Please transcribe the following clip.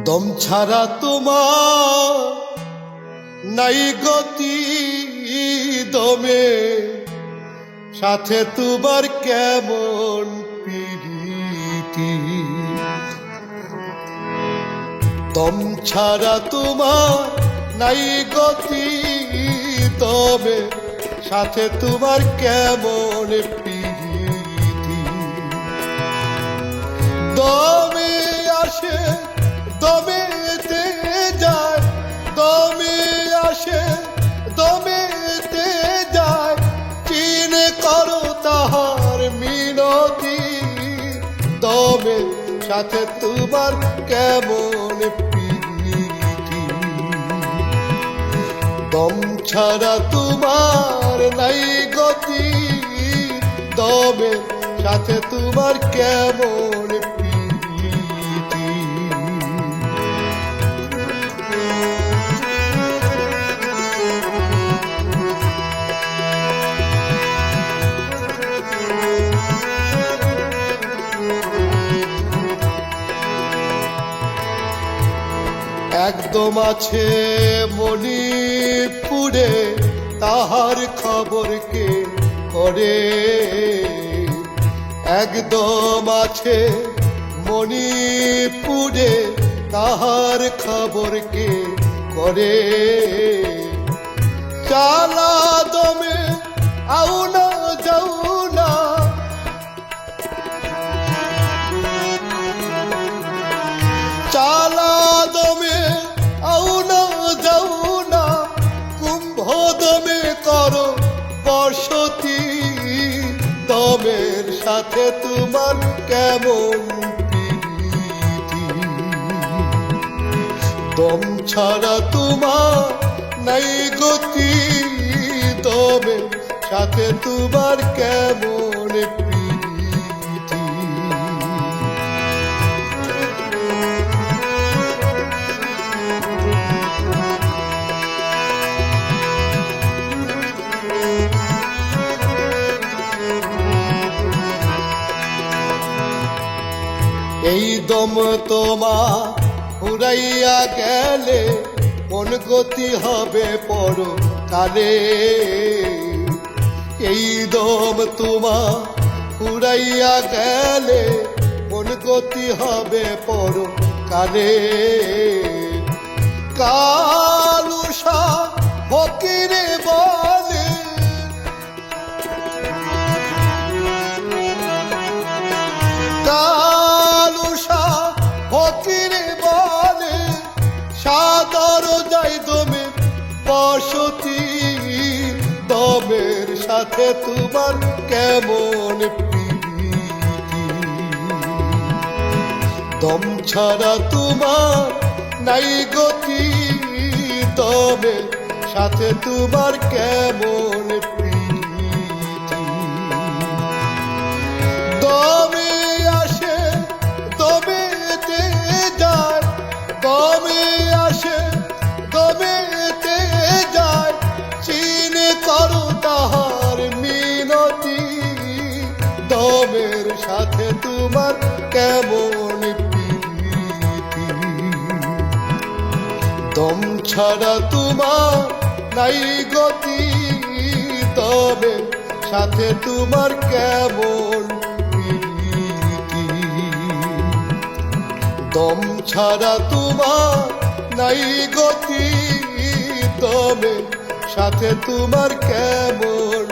দম ছাড়া তোমার নাই গতি, দমে সাথে তোমার কেমন প্রীতি। দম ছাড়া তোমার নাই গতি, দমে সাথে তোমার কেমন প্রীতি। দমে আসে দমেতে যায়, দমে আসে দমেতে যায়, চিনে করো তাহার মিনতি। দমে সাথে তোমার কেমন প্রীতি। দম ছাড়া তোমার নাই গতি, দমে সাথে তোমার কেমন প্রীতি। একদম আছে মণিপুরে, তাহার খবর কে করে। একদম আছে মণিপুরে, তাহার খবর কে করে। চালা দমে আউ না যাও না, চালা দমে আউ না যাও না, কুম্ভ দমে করো বসতি। দমের সাথে তোমার কেমন প্রীতি। দম ছাড়া তোমার নাই গতি, দমের সাথে তোমার কেমন প্রীতি। এই দম তোমার ফুরাইয়া গেলে কোন গতি হবে পরকালে। এই দম তোমার ফুরাইয়া গেলে কোন গতি হবে পরকালে। কালুষা ফকিরে বলে, ফকিরে বলে, সাদর যাই দমে বসতি। দমের সাথে তোমার কেমন প্রীতি। দম ছাড়া তোমার নাই গতি, দমের সাথে তোমার কেমন প্রীতি। দমে আসে দমেতে যায়, দমে আসে দমেতে যায়, চিনে করো তাহার মিনতি। দমের সাথে তোমার কেমন প্রীতি। দম ছাড়া তোমার নাই গতি, দমের সাথে তোমার কেমন প্রীতি। দম ছাড়া তোমার নাই গতি, দমের সাথে তোমার কেমন